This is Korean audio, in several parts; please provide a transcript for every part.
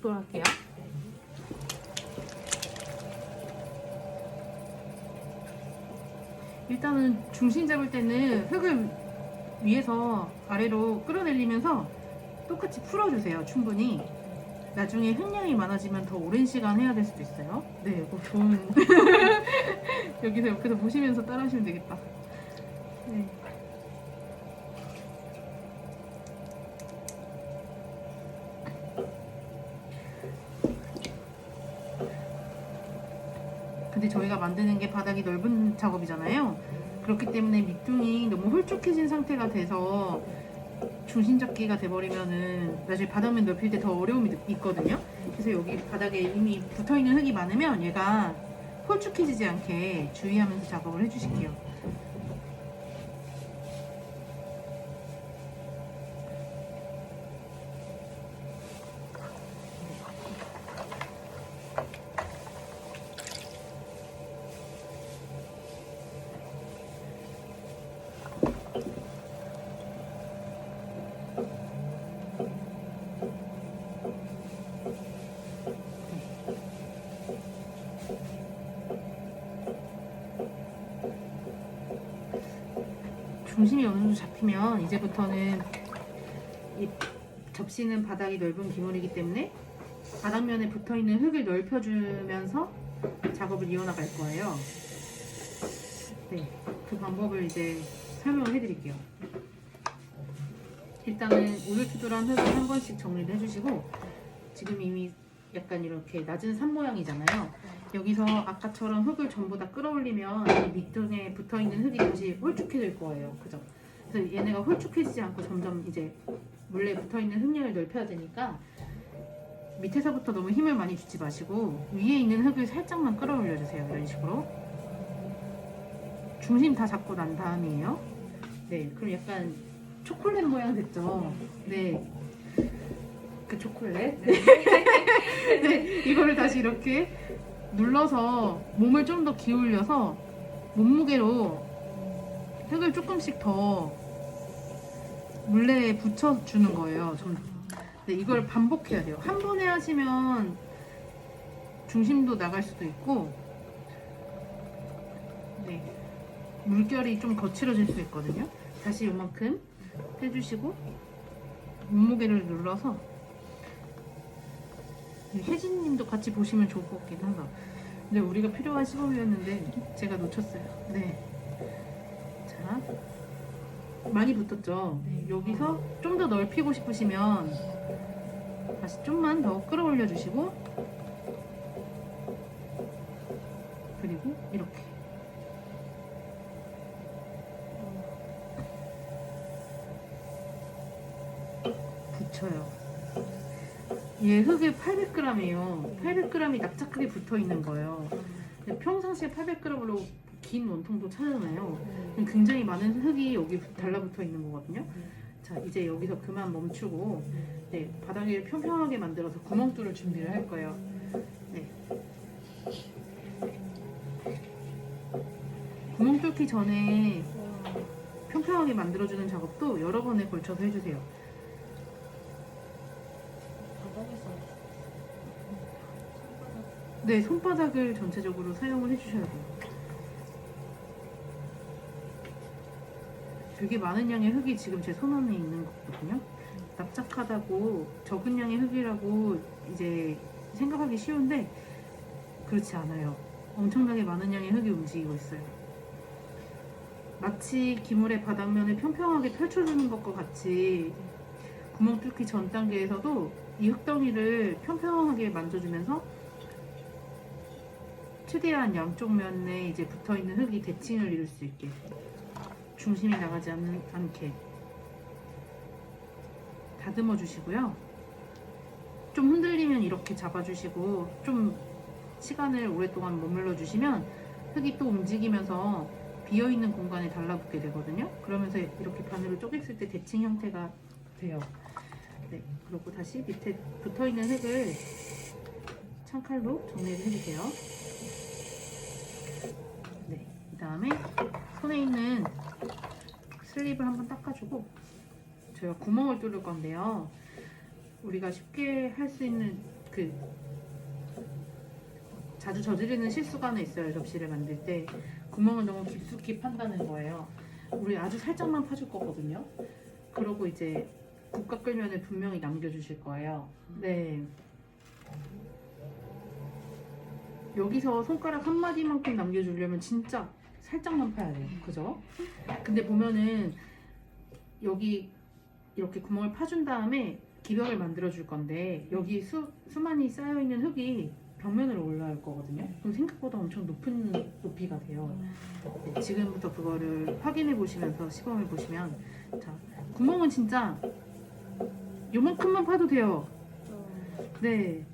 속도로 할게요. 일단은 중심 잡을 때는 흙을 위에서 아래로 끌어내리면서 똑같이 풀어주세요. 충분히. 나중에 흙량이 많아지면 더 오랜 시간 해야 될 수도 있어요. 네, 이거 좋은 여기서 옆에서 보시면서 따라 하시면 되겠다. 네. 근데 저희가 만드는 게 바닥이 넓은 작업이잖아요. 그렇기 때문에 밑둥이 너무 홀쭉해진 상태가 돼서 중심 잡기가 돼버리면은 나중에 바닥면 넓힐 때 더 어려움이 있거든요. 그래서 여기 바닥에 이미 붙어있는 흙이 많으면 얘가 홀쭉해지지 않게 주의하면서 작업을 해주실게요. 중심이 어느 정도 잡히면 이제부터는 이 접시는 바닥이 넓은 기물이기 때문에 바닥면에 붙어있는 흙을 넓혀주면서 작업을 이어나갈 거예요. 네, 그 방법을 이제 설명을 해드릴게요. 일단은 우둘투둘한 흙을 한 번씩 정리를 해주시고, 지금 이미 약간 이렇게 낮은 산 모양이잖아요. 여기서 아까처럼 흙을 전부 다 끌어올리면 이 밑둥에 붙어있는 흙이 다시 홀쭉해질 거예요. 그죠? 그래서 얘네가 홀쭉해지지 않고 점점 이제 물레에 붙어있는 흙량을 넓혀야 되니까 밑에서부터 너무 힘을 많이 주지 마시고 위에 있는 흙을 살짝만 끌어올려주세요. 이런 식으로. 중심 다 잡고 난 다음이에요. 네, 그럼 약간 초콜릿 모양 됐죠? 네. 그 초콜릿. 네, 이거를 다시 이렇게 눌러서 몸을 좀 더 기울여서 몸무게로 흙을 조금씩 더 물레에 붙여주는 거예요. 네, 이걸 반복해야 돼요. 한 번에 하시면 중심도 나갈 수도 있고, 네, 물결이 좀 거칠어질 수 있거든요. 다시 이만큼 해주시고 몸무게를 눌러서, 혜진님도 같이 보시면 좋을 것 같긴 하다. 근데 우리가 필요한 시범이었는데 제가 놓쳤어요. 네. 자, 많이 붙었죠? 네. 여기서 좀 더 넓히고 싶으시면 다시 좀만 더 끌어올려 주시고, 그리고 이렇게 붙여요. 얘 흙이 800g이에요. 800g이 납작하게 붙어 있는 거예요. 근데 평상시에 800g으로 긴 원통도 차잖아요. 굉장히 많은 흙이 여기 달라붙어 있는 거거든요. 자, 이제 여기서 그만 멈추고, 네, 바닥을 평평하게 만들어서 구멍 뚫을 준비를 할 거예요. 네. 구멍 뚫기 전에 평평하게 만들어주는 작업도 여러 번에 걸쳐서 해주세요. 네, 손바닥을 전체적으로 사용을 해주셔야 돼요. 되게 많은 양의 흙이 지금 제 손 안에 있는 거거든요. 납작하다고 적은 양의 흙이라고 이제 생각하기 쉬운데 그렇지 않아요. 엄청나게 많은 양의 흙이 움직이고 있어요. 마치 기물의 바닥면을 평평하게 펼쳐주는 것과 같이 구멍 뚫기 전 단계에서도 이 흙덩이를 평평하게 만져주면서 최대한 양쪽 면에 이제 붙어있는 흙이 대칭을 이룰 수 있게, 중심이 나가지 않게 다듬어 주시고요. 좀 흔들리면 이렇게 잡아주시고, 좀 시간을 오랫동안 머물러 주시면 흙이 또 움직이면서 비어있는 공간에 달라붙게 되거든요. 그러면서 이렇게 반으로 쪼갰을 때 대칭 형태가 돼요. 네, 그리고 다시 밑에 붙어있는 흙을 창칼로 정리를 해주세요. 네, 그 다음에 손에 있는 슬립을 한번 닦아주고, 저희가 구멍을 뚫을 건데요. 우리가 쉽게 할 수 있는 그 자주 저지르는 실수가 하나 있어요. 접시를 만들 때 구멍을 너무 깊숙이 판다는 거예요. 우리 아주 살짝만 파줄 거거든요. 그러고 이제 국과 끓면을 분명히 남겨주실 거예요. 네. 여기서 손가락 한 마디만큼 남겨주려면 진짜 살짝만 파야 돼요. 그죠? 근데 보면은 여기 이렇게 구멍을 파준 다음에 기벽을 만들어 줄 건데 여기 수많이 쌓여있는 흙이 벽면으로 올라올 거거든요. 그럼 생각보다 엄청 높은 높이가 돼요. 네, 지금부터 그거를 확인해 보시면서 시범을 보시면, 자, 구멍은 진짜 요만큼만 파도 돼요. 네,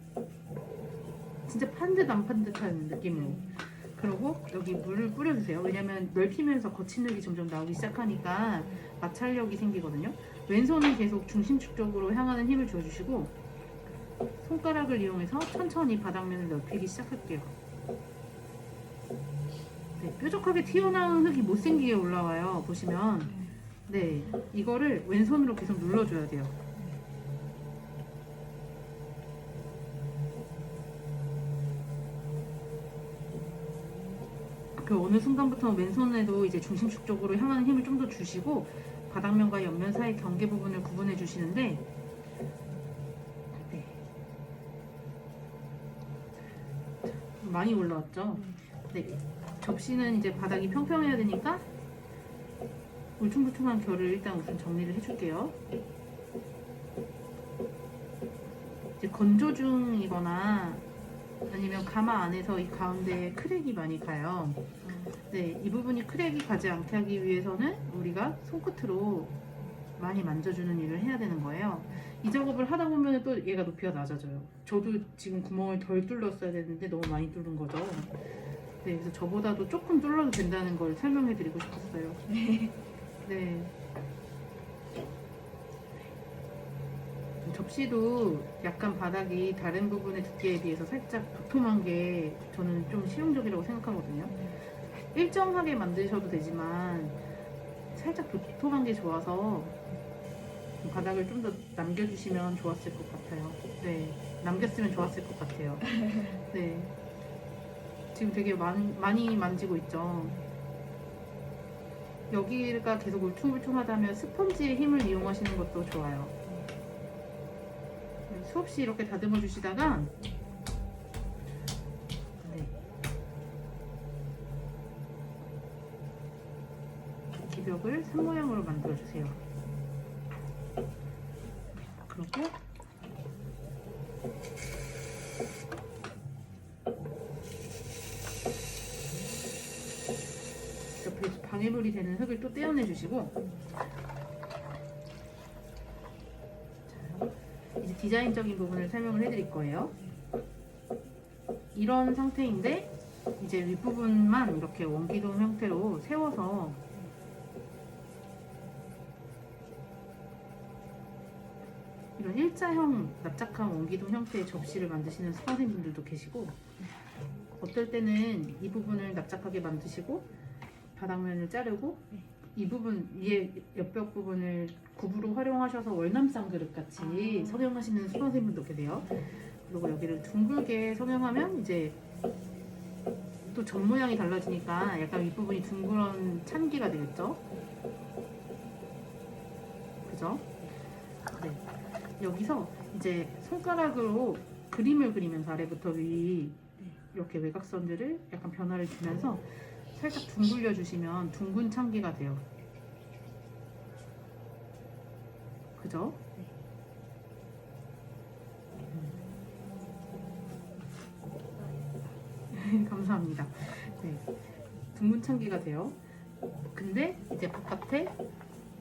진짜 판 듯 안 판 듯한 느낌으로. 그리고 여기 물을 뿌려주세요. 왜냐면 넓히면서 거친 흙이 점점 나오기 시작하니까 마찰력이 생기거든요. 왼손은 계속 중심축 쪽으로 향하는 힘을 줘주시고 손가락을 이용해서 천천히 바닥면을 넓히기 시작할게요. 네, 뾰족하게 튀어나온 흙이 못생기게 올라와요. 보시면. 네, 이거를 왼손으로 계속 눌러줘야 돼요. 그 어느 순간부터 왼손에도 이제 중심축 쪽으로 향하는 힘을 좀 더 주시고 바닥면과 옆면 사이 경계 부분을 구분해 주시는데, 네. 많이 올라왔죠? 네. 접시는 이제 바닥이 평평해야 되니까 울퉁불퉁한 결을 일단 우선 정리를 해줄게요. 이제 건조 중이거나 아니면 가마 안에서 이 가운데에 크랙이 많이 가요. 네, 이 부분이 크랙이 가지 않게 하기 위해서는 우리가 손끝으로 많이 만져주는 일을 해야 되는 거예요. 이 작업을 하다 보면 또 얘가 높이가 낮아져요. 저도 지금 구멍을 덜 뚫었어야 되는데 너무 많이 뚫은 거죠. 네, 그래서 저보다도 조금 뚫어도 된다는 걸 설명해 드리고 싶었어요. 네. 접시도 약간 바닥이 다른 부분의 두께에 비해서 살짝 도톰한 게 저는 좀 실용적이라고 생각하거든요. 일정하게 만드셔도 되지만 살짝 도톰한 게 좋아서 바닥을 좀 더 남겨주시면 좋았을 것 같아요. 네, 남겼으면 좋았을 것 같아요. 네, 지금 되게 많이 만지고 있죠. 여기가 계속 울퉁불퉁하다면 스펀지의 힘을 이용하시는 것도 좋아요. 수없이 이렇게 다듬어 주시다가, 네, 기벽을 산 모양으로 만들어 주세요. 그리고 옆에 방해물이 되는 흙을 또 떼어내 주시고, 이제 디자인적인 부분을 설명을 해드릴 거예요. 이런 상태인데 이제 윗부분만 이렇게 원기둥 형태로 세워서 이런 일자형 납작한 원기둥 형태의 접시를 만드시는 수강생분들도 계시고, 어떨 때는 이 부분을 납작하게 만드시고 바닥면을 자르고 이 부분 위에 옆벽 부분을 굽으로 활용하셔서 월남쌈 그릇 같이 성형하시는 수강생분도 계세요. 그리고 여기를 둥글게 성형하면 이제 또 전 모양이 달라지니까 약간 윗부분이 둥그런 찬기가 되겠죠. 그죠? 네. 여기서 이제 손가락으로 그림을 그리면서 아래부터 위 이렇게 외곽선들을 약간 변화를 주면서 살짝 둥글려 주시면 둥근 찬기가 돼요. 그죠? 감사합니다. 네, 둥근 찬기가 돼요. 근데 이제 바깥에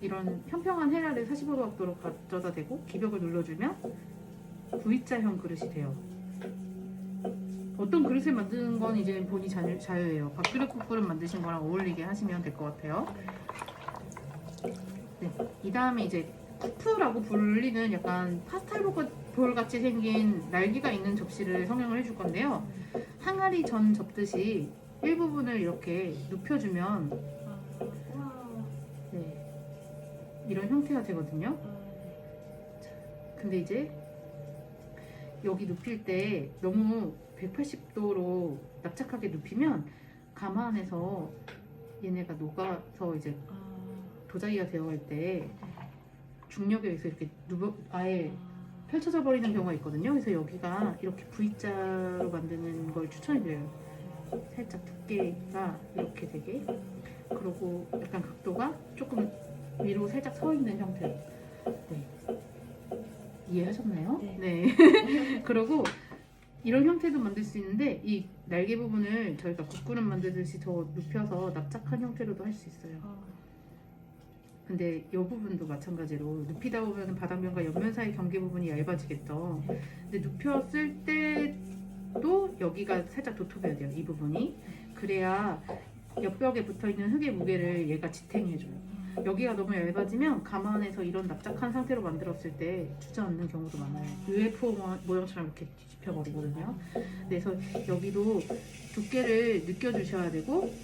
이런 평평한 헤라를 45도 각도로 가져다 대고 기벽을 눌러주면 V자형 그릇이 돼요. 어떤 그릇을 만드는 건 이제 본인 자유예요. 밥그릇 국그릇 만드신 거랑 어울리게 하시면 될 것 같아요. 네, 이 다음에 이제 쿠프라고 불리는 약간 파스텔 볼 같이 생긴 날개가 있는 접시를 성형을 해줄 건데요. 항아리 전 접듯이 일부분을 이렇게 눕혀주면, 네, 이런 형태가 되거든요. 근데 이제 여기 눕힐 때 너무 180도로 납작하게 눕히면 가마 안에서 얘네가 녹아서 이제 도자기가 되어갈 때 중력에 의해서 이렇게 아예 펼쳐져 버리는 경우가 있거든요. 그래서 여기가 이렇게 V자로 만드는 걸 추천해드려요. 살짝 두께가 이렇게 되게, 그리고 약간 각도가 조금 위로 살짝 서 있는 형태로. 네. 이해하셨나요? 네. 그리고 이런 형태도 만들 수 있는데 이 날개 부분을 저희가 국구름 만들듯이 더 눕혀서 납작한 형태로도 할 수 있어요. 근데 이 부분도 마찬가지로 눕히다 보면 바닥면과 옆면 사이 경계 부분이 얇아지겠죠. 근데 눕혔을 때도 여기가 살짝 도톰해야 돼요. 이 부분이. 그래야 옆벽에 붙어있는 흙의 무게를 얘가 지탱해줘요. 여기가 너무 얇아지면 가마 안에서 이런 납작한 상태로 만들었을 때 주저앉는 경우도 많아요. UFO 모양처럼 이렇게 뒤집혀 버리거든요. 그래서 여기도 두께를 느껴주셔야 되고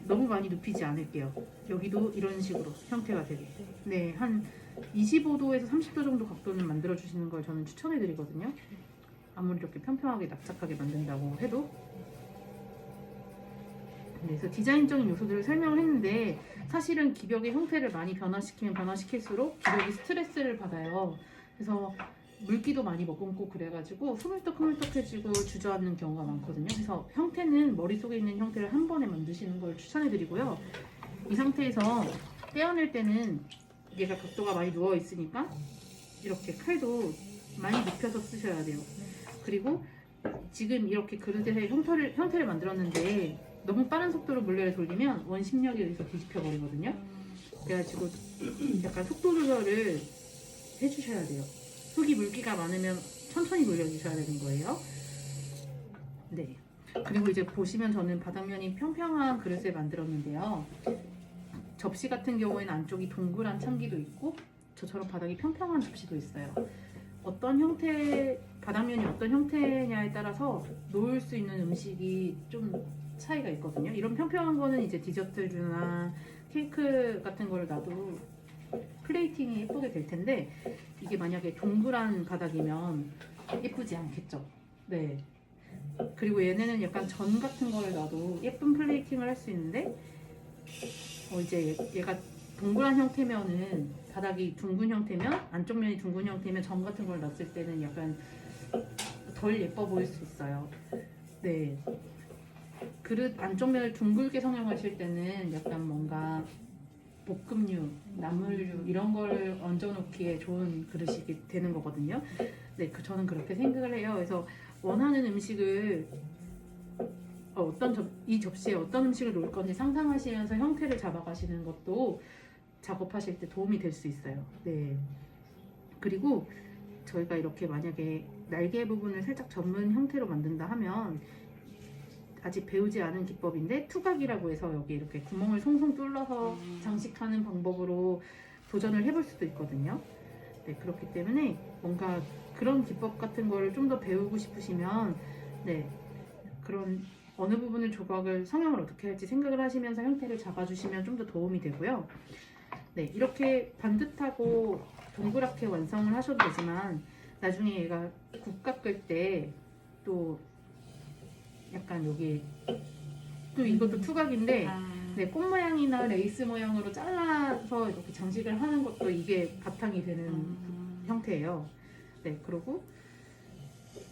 너무 많이 눕히지 않을게요. 여기도 이런 식으로 형태가 되게. 네, 한 25도에서 30도 정도 각도는 만들어 주시는 걸 저는 추천해 드리거든요. 아무리 이렇게 평평하게 납작하게 만든다고 해도. 그래서 디자인적인 요소들을 설명을 했는데 사실은 기벽의 형태를 많이 변화시키면 변화시킬수록 기벽이 스트레스를 받아요. 그래서 물기도 많이 머금고 그래가지고 흐물떡흐물떡해지고 주저앉는 경우가 많거든요. 그래서 형태는 머릿속에 있는 형태를 한 번에 만드시는 걸 추천해드리고요. 이 상태에서 떼어낼 때는 얘가 각도가 많이 누워 있으니까 이렇게 칼도 많이 눕혀서 쓰셔야 돼요. 그리고 지금 이렇게 그릇의 형태를 만들었는데 너무 빠른 속도로 물레를 돌리면 원심력에 의해서 뒤집혀 버리거든요. 그래가지고 약간 속도 조절을 해주셔야 돼요. 흙이 물기가 많으면 천천히 돌려주셔야 되는 거예요. 네. 그리고 이제 보시면 저는 바닥면이 평평한 그릇을 만들었는데요. 접시 같은 경우에는 안쪽이 동그란 참기도 있고 저처럼 바닥이 평평한 접시도 있어요. 어떤 형태, 바닥면이 어떤 형태냐에 따라서 놓을 수 있는 음식이 좀 차이가 있거든요. 이런 평평한 거는 이제 디저트류나 케이크 같은 거를 놔도 플레이팅이 예쁘게 될 텐데 이게 만약에 동그란 바닥이면 예쁘지 않겠죠. 네. 그리고 얘네는 약간 전 같은 거를 놔도 예쁜 플레이팅을 할 수 있는데 이제 얘가 동그란 형태면은 바닥이 둥근 형태면 안쪽 면이 둥근 형태면 전 같은 걸 놨을 때는 약간 덜 예뻐 보일 수 있어요. 네. 그릇 안쪽 면을 둥글게 성형하실 때는 약간 뭔가 볶음류, 나물류 이런 걸 얹어놓기에 좋은 그릇이 되는 거거든요. 네, 저는 그렇게 생각을 해요. 그래서 원하는 음식을 이 접시에 어떤 음식을 놓을 건지 상상하시면서 형태를 잡아가시는 것도 작업하실 때 도움이 될 수 있어요. 네. 그리고 저희가 이렇게 만약에 날개 부분을 살짝 전문 형태로 만든다 하면 아직 배우지 않은 기법인데 투각이라고 해서 여기 이렇게 구멍을 송송 뚫러서 장식하는 방법으로 도전을 해볼 수도 있거든요. 네, 그렇기 때문에 뭔가 그런 기법 같은 거를 좀 더 배우고 싶으시면 네, 그런 어느 부분을 조각을 성형을 어떻게 할지 생각을 하시면서 형태를 잡아주시면 좀 더 도움이 되고요. 네, 이렇게 반듯하고 동그랗게 완성을 하셔도 되지만 나중에 얘가 국 깎을 때 또 약간 여기 또 이것도 투각인데 네, 꽃 모양이나 레이스 모양으로 잘라서 이렇게 장식을 하는 것도 이게 바탕이 되는 형태예요. 네, 그리고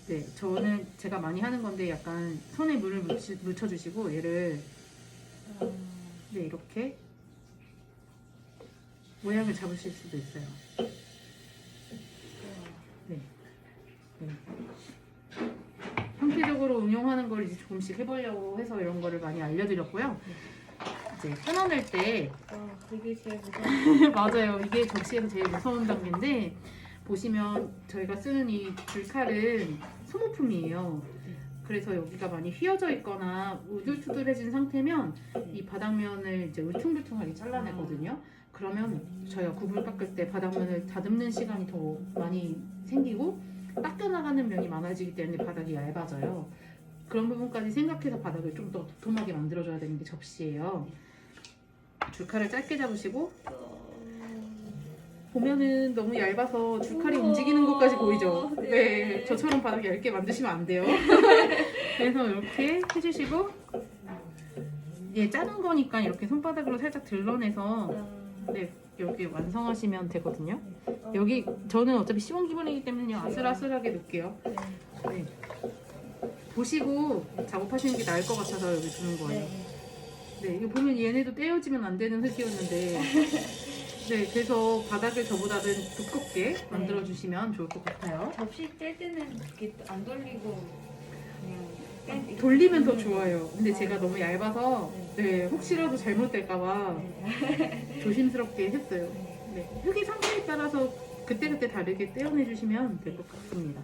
네, 저는 제가 많이 하는 건데 약간 손에 물을 묻혀주시고 얘를 네, 이렇게 모양을 잡으실 수도 있어요. 네. 네. 형태적으로 응용하는 걸 이제 조금씩 해보려고 해서 이런 거를 많이 알려드렸고요. 이제 끊어낼 때 이게 제일 무서워. 맞아요. 이게 접시에서 제일 무서운 단계인데 보시면 저희가 쓰는 이 줄칼은 소모품이에요. 그래서 여기가 많이 휘어져 있거나 우둘투둘해진 상태면 이 바닥면을 이제 울퉁불퉁하게 잘라내거든요. 그러면 저희가 국을 깎을 때 바닥면을 다듬는 시간이 더 많이 생기고 닦여나가는 면이 많아지기 때문에 바닥이 얇아져요. 그런 부분까지 생각해서 바닥을 좀 더 도톰하게 만들어줘야 되는 게 접시예요. 줄칼을 짧게 잡으시고 보면은 너무 얇아서 줄칼이 우와. 움직이는 것까지 보이죠? 네. 네, 저처럼 바닥 얇게 만드시면 안 돼요. 그래서 이렇게 해주시고, 예, 자른 거니까 이렇게 손바닥으로 살짝 들러내서 네, 여기 완성하시면 되거든요. 여기 저는 어차피 시원 기본이기 때문에요. 아슬아슬하게 놓을게요. 네. 보시고 작업하시는 게 나을 것 같아서 여기 두는 거예요. 네, 이거 보면 얘네도 떼어지면 안 되는 흙이었는데, 네, 그래서 바닥을 저보다는 두껍게 만들어 주시면 좋을 것 같아요. 접시 뗄 때는 이렇게 안 돌리고 그냥 돌리면 더 좋아요. 근데 제가 너무 얇아서 네, 혹시라도 잘못될까봐 조심스럽게 했어요. 네, 흙의 상태에 따라서 그때그때 다르게 떼어내 주시면 될 것 같습니다.